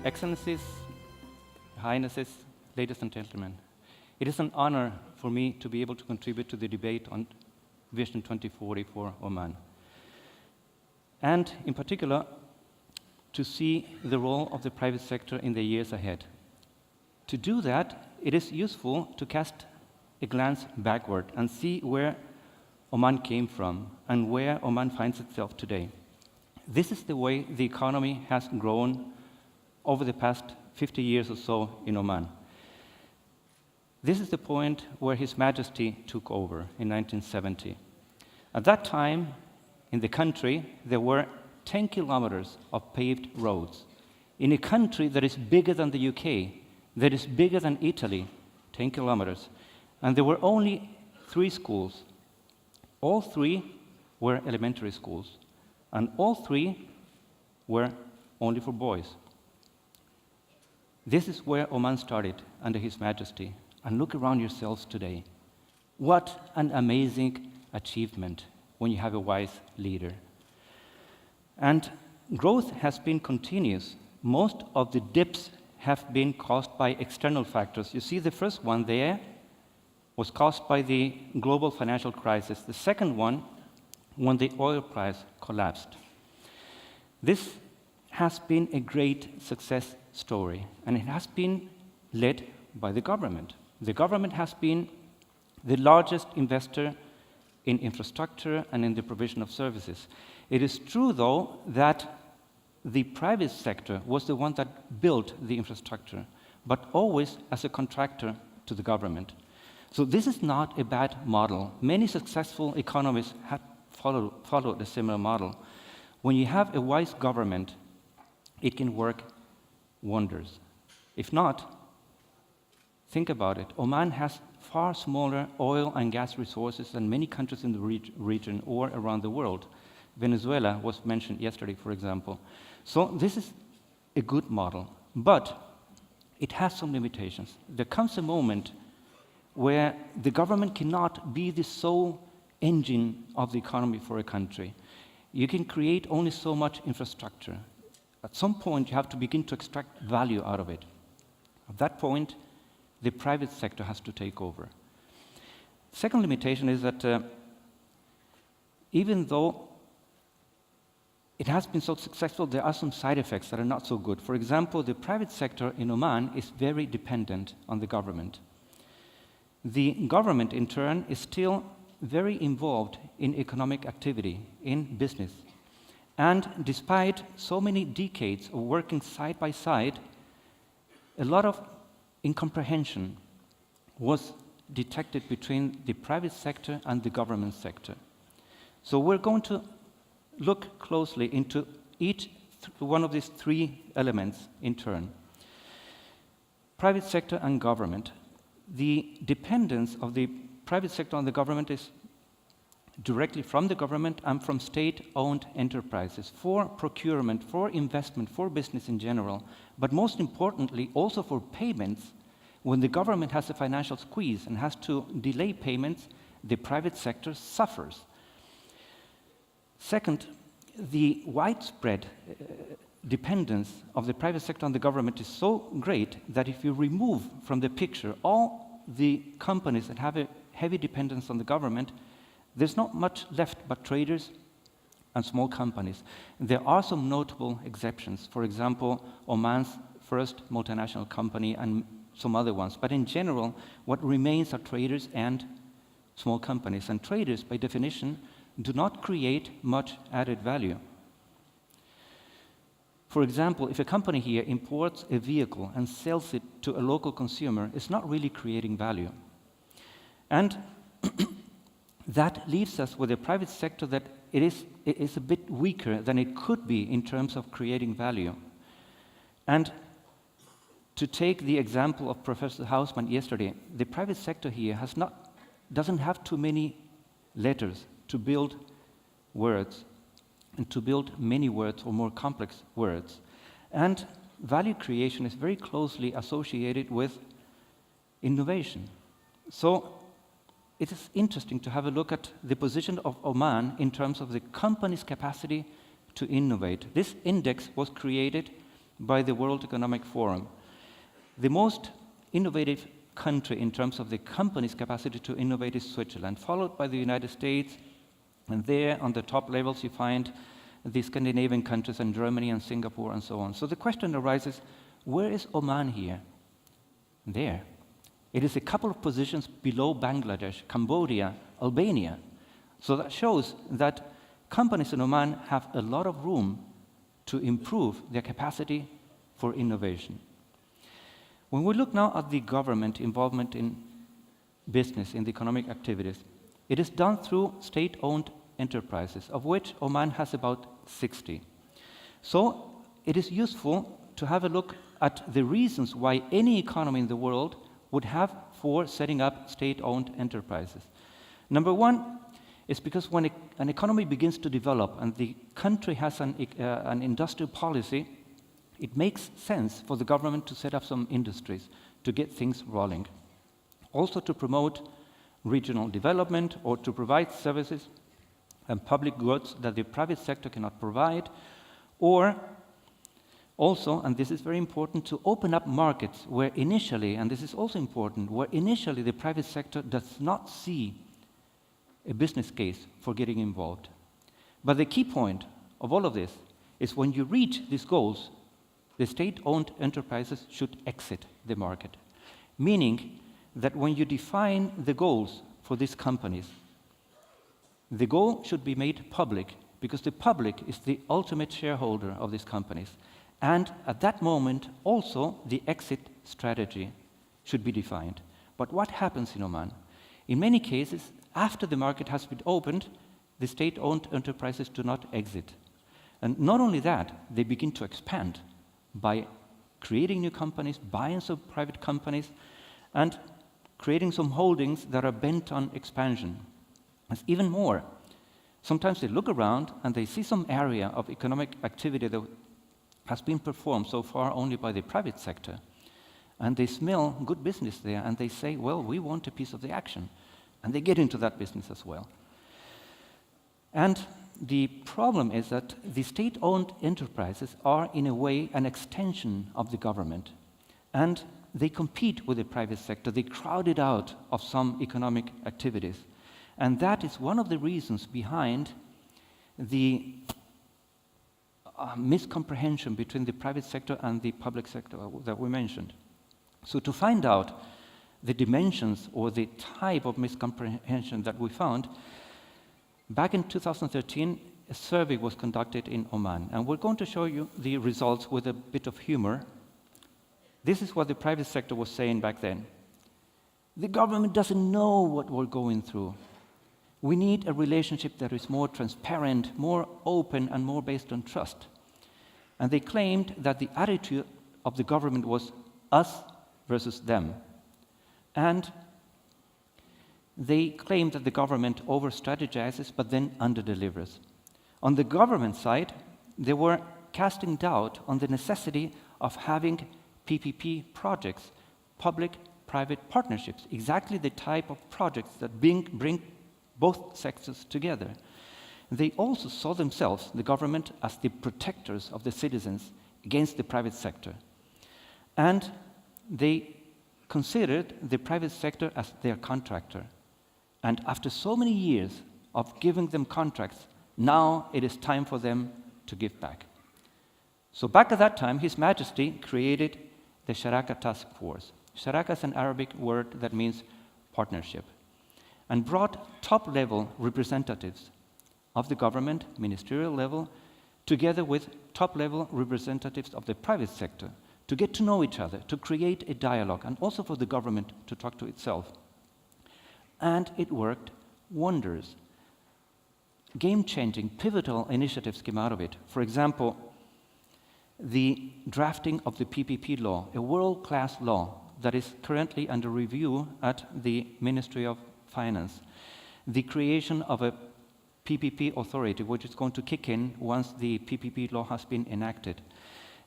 Excellencies, Highnesses, ladies and gentlemen, it is an honor for me to be able to contribute to the debate on Vision 2040 for Oman, and in particular, to see the role of the private sector in the years ahead. To do that, it is useful to cast a glance backward and see where Oman came from and where Oman finds itself today. This is the way the economy has grown over the past 50 years or so in Oman. This is the point where His Majesty took over in 1970. At that time, in the country, there were 10 kilometers of paved roads. In a country that is bigger than the UK, that is bigger than Italy, 10 kilometers, and there were only 3 schools. All 3 were elementary schools, and all 3 were only for boys. This is where Oman started under His Majesty. And look around yourselves today. What an amazing achievement when you have a wise leader. And growth has been continuous. Most of the dips have been caused by external factors. You see, the first one there was caused by the global financial crisis. The second one, when the oil price collapsed. This has been a great success story, and it has been led by the government. The government has been the largest investor in infrastructure and in the provision of services. It is true, though, that the private sector was the one that built the infrastructure, but always as a contractor to the government. So this is not a bad model. Many successful economies have followed a similar model. When you have a wise government, it can work wonders. If not, think about it. Oman has far smaller oil and gas resources than many countries in the region or around the world. Venezuela was mentioned yesterday, for example. So this is a good model, but it has some limitations. There comes a moment where the government cannot be the sole engine of the economy for a country. You can create only so much infrastructure. At some point, you have to begin to extract value out of it. At that point, the private sector has to take over. Second limitation is that even though it has been so successful, there are some side effects that are not so good. For example, the private sector in Oman is very dependent on the government. The government, in turn, is still very involved in economic activity, in business. And despite so many decades of working side by side, a lot of incomprehension was detected between the private sector and the government sector. So we're going to look closely into each one of these 3 elements in turn. Private sector and government. The dependence of the private sector on the government is directly from the government and from state-owned enterprises for procurement, for investment, for business in general, but most importantly, also for payments. When the government has a financial squeeze and has to delay payments, the private sector suffers. Second, the widespread dependence of the private sector on the government is so great that if you remove from the picture all the companies that have a heavy dependence on the government, there's not much left but traders and small companies. There are some notable exceptions. For example, Oman's first multinational company and some other ones. But in general, what remains are traders and small companies. And traders, by definition, do not create much added value. For example, if a company here imports a vehicle and sells it to a local consumer, it's not really creating value. And that leaves us with a private sector that it is a bit weaker than it could be in terms of creating value. And to take the example of Professor Hausmann yesterday, the private sector here doesn't have too many letters to build words and to build many words or more complex words. And value creation is very closely associated with innovation. So it is interesting to have a look at the position of Oman in terms of the company's capacity to innovate. This index was created by the World Economic Forum. The most innovative country in terms of the company's capacity to innovate is Switzerland, followed by the United States, and there on the top levels you find the Scandinavian countries and Germany and Singapore and so on. So the question arises, where is Oman here? There. It is a couple of positions below Bangladesh, Cambodia, Albania. So that shows that companies in Oman have a lot of room to improve their capacity for innovation. When we look now at the government involvement in business, in the economic activities, it is done through state-owned enterprises, of which Oman has about 60. So it is useful to have a look at the reasons why any economy in the world would have for setting up state-owned enterprises. Number one is because when an economy begins to develop and the country has an industrial policy, it makes sense for the government to set up some industries to get things rolling. Also to promote regional development or to provide services and public goods that the private sector cannot provide, or also, and this is very important, to open up markets where initially, and this is also important, where initially the private sector does not see a business case for getting involved. But the key point of all of this is when you reach these goals, the state-owned enterprises should exit the market, meaning that when you define the goals for these companies, the goal should be made public because the public is the ultimate shareholder of these companies. And at that moment, also the exit strategy should be defined. But what happens in Oman? In many cases, after the market has been opened, the state-owned enterprises do not exit. And not only that, they begin to expand by creating new companies, buying some private companies, and creating some holdings that are bent on expansion. It's even more. Sometimes they look around and they see some area of economic activity that has been performed so far only by the private sector. And they smell good business there and they say, well, we want a piece of the action. And they get into that business as well. And the problem is that the state-owned enterprises are in a way an extension of the government. And they compete with the private sector. They crowd it out of some economic activities. And that is one of the reasons behind the miscomprehension between the private sector and the public sector that we mentioned. So to find out the dimensions or the type of miscomprehension that we found, back in 2013, a survey was conducted in Oman. And we're going to show you the results with a bit of humor. This is what the private sector was saying back then. The government doesn't know what we're going through. We need a relationship that is more transparent, more open, and more based on trust. And they claimed that the attitude of the government was us versus them. And they claimed that the government over-strategizes but then under-delivers. On the government side, they were casting doubt on the necessity of having PPP projects, public-private partnerships, exactly the type of projects that bring both sectors together. They also saw themselves, the government, as the protectors of the citizens against the private sector. And they considered the private sector as their contractor. And after so many years of giving them contracts, now it is time for them to give back. So back at that time, His Majesty created the Sharaka Task Force. Sharaka is an Arabic word that means partnership, and brought top-level representatives of the government, ministerial level, together with top-level representatives of the private sector to get to know each other, to create a dialogue, and also for the government to talk to itself. And it worked wonders. Game-changing, pivotal initiatives came out of it. For example, the drafting of the PPP law, a world-class law that is currently under review at the Ministry of Finance. The creation of a PPP authority, which is going to kick in once the PPP law has been enacted.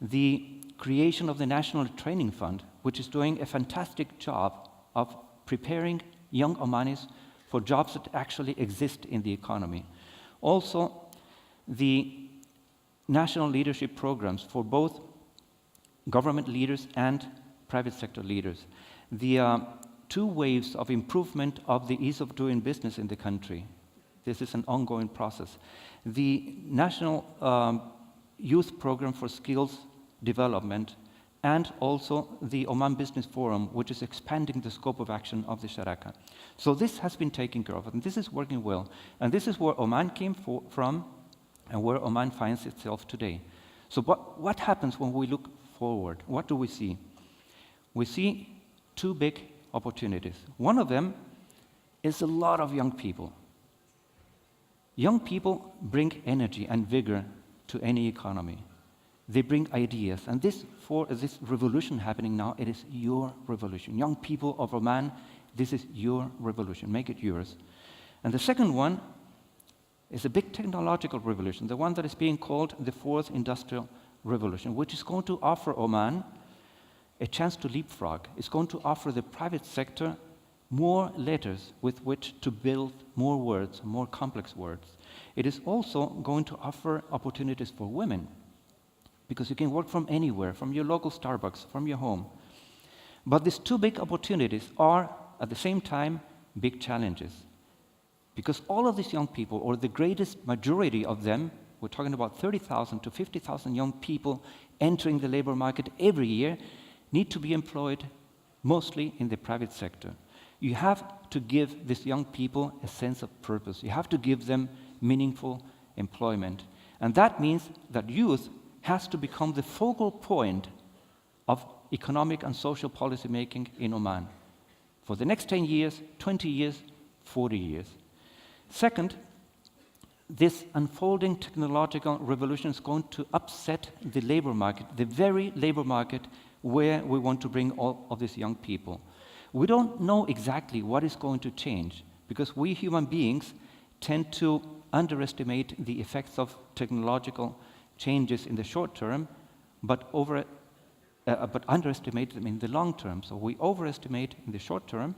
The creation of the National Training Fund, which is doing a fantastic job of preparing young Omanis for jobs that actually exist in the economy. Also, the national leadership programs for both government leaders and private sector leaders. The two waves of improvement of the ease of doing business in the country. This is an ongoing process. The National Youth Program for Skills Development, and also the Oman Business Forum, which is expanding the scope of action of the Sharaka. So this has been taken care of, and this is working well. And this is where Oman came from, and where Oman finds itself today. So what happens when we look forward? What do we see? We see two big opportunities. One of them is a lot of young people. Young people bring energy and vigor to any economy. They bring ideas, and this revolution happening now, it is your revolution. Young people of Oman, this is your revolution. Make it yours. And the second one is a big technological revolution, the one that is being called the Fourth Industrial Revolution, which is going to offer Oman a chance to leapfrog. It's going to offer the private sector more letters with which to build more words, more complex words. It is also going to offer opportunities for women, because you can work from anywhere, from your local Starbucks, from your home. But these two big opportunities are, at the same time, big challenges. Because all of these young people, or the greatest majority of them, we're talking about 30,000 to 50,000 young people entering the labor market every year, need to be employed mostly in the private sector. You have to give these young people a sense of purpose. You have to give them meaningful employment. And that means that youth has to become the focal point of economic and social policy making in Oman for the next 10 years, 20 years, 40 years. Second, this unfolding technological revolution is going to upset the labor market, the very labor market where we want to bring all of these young people. We don't know exactly what is going to change, because we human beings tend to underestimate the effects of technological changes in the short term, but underestimate them in the long term. So we overestimate in the short term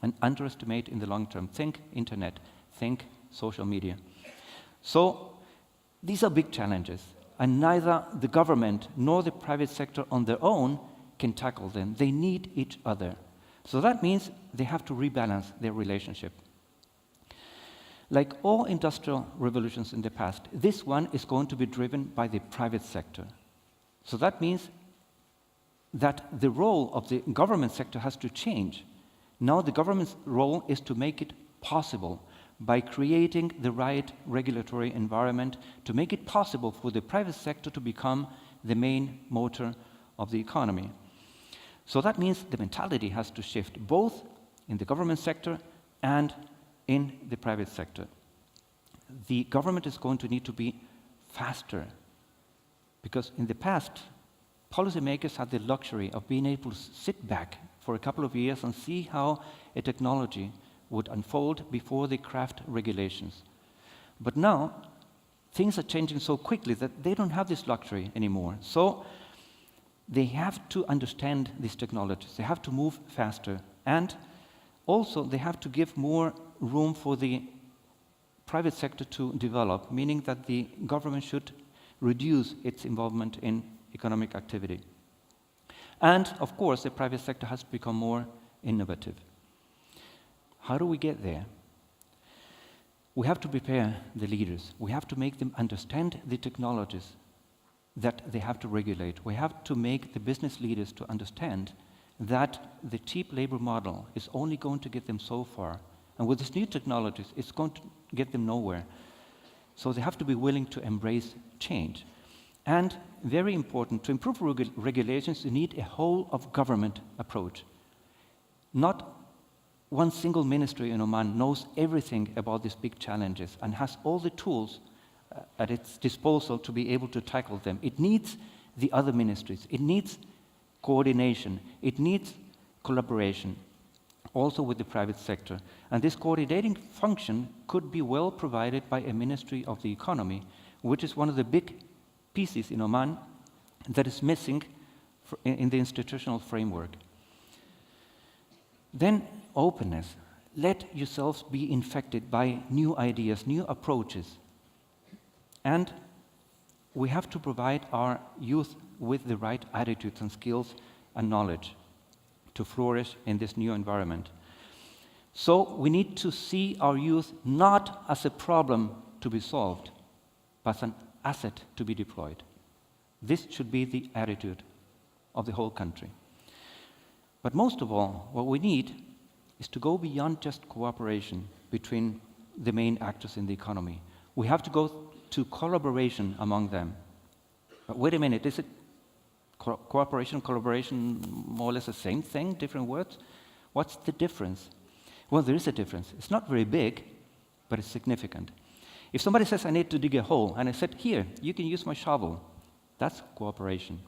and underestimate in the long term. Think internet, think social media. So these are big challenges, and neither the government nor the private sector on their own can tackle them. They need each other. So that means they have to rebalance their relationship. Like all industrial revolutions in the past, this one is going to be driven by the private sector. So that means that the role of the government sector has to change. Now the government's role is to make it possible by creating the right regulatory environment to make it possible for the private sector to become the main motor of the economy. So that means the mentality has to shift both in the government sector and in the private sector. The government is going to need to be faster, because in the past, policymakers had the luxury of being able to sit back for a couple of years and see how a technology would unfold before they craft regulations. But now, things are changing so quickly that they don't have this luxury anymore. So they have to understand these technologies. They have to move faster. And also, they have to give more room for the private sector to develop, meaning that the government should reduce its involvement in economic activity. And, of course, the private sector has to become more innovative. How do we get there? We have to prepare the leaders. We have to make them understand the technologies that they have to regulate. We have to make the business leaders to understand that the cheap labor model is only going to get them so far. And with these new technologies, it's going to get them nowhere. So they have to be willing to embrace change. And very important, to improve regulations, you need a whole of government approach. Not one single ministry in Oman knows everything about these big challenges and has all the tools at its disposal to be able to tackle them. It needs the other ministries. It needs coordination. It needs collaboration, also with the private sector. And this coordinating function could be well provided by a Ministry of the Economy, which is one of the big pieces in Oman that is missing in the institutional framework. Then openness. Let yourselves be infected by new ideas, new approaches. And we have to provide our youth with the right attitudes and skills and knowledge to flourish in this new environment. So we need to see our youth not as a problem to be solved, but as an asset to be deployed. This should be the attitude of the whole country. But most of all, what we need is to go beyond just cooperation between the main actors in the economy. We have to go to collaboration among them. But wait a minute, is it cooperation, collaboration, more or less the same thing, different words? What's the difference? Well, there is a difference. It's not very big, but it's significant. If somebody says, I need to dig a hole, and I said, here, you can use my shovel, that's cooperation.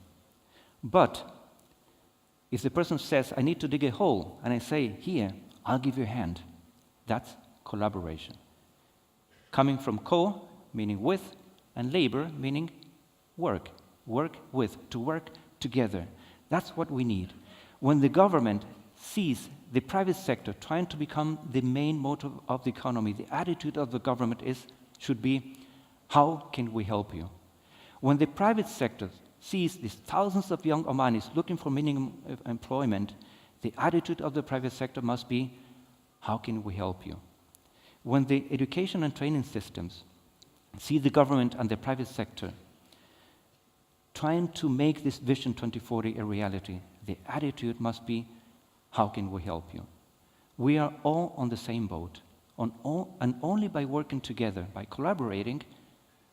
But if the person says, I need to dig a hole, and I say, here, I'll give you a hand, that's collaboration. Coming from co, meaning with, and labor, meaning work. Work with, to work together. That's what we need. When the government sees the private sector trying to become the main motor of the economy, the attitude of the government should be, how can we help you? When the private sector sees these thousands of young Omanis looking for minimum employment, the attitude of the private sector must be, how can we help you? When the education and training systems see the government and the private sector trying to make this Vision 2040 a reality, the attitude must be, how can we help you? We are all on the same boat, and only by working together, by collaborating,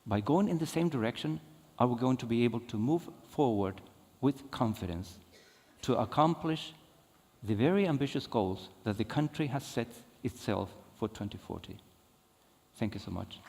by going in the same direction, are we going to be able to move forward with confidence to accomplish the very ambitious goals that the country has set itself for 2040. Thank you so much.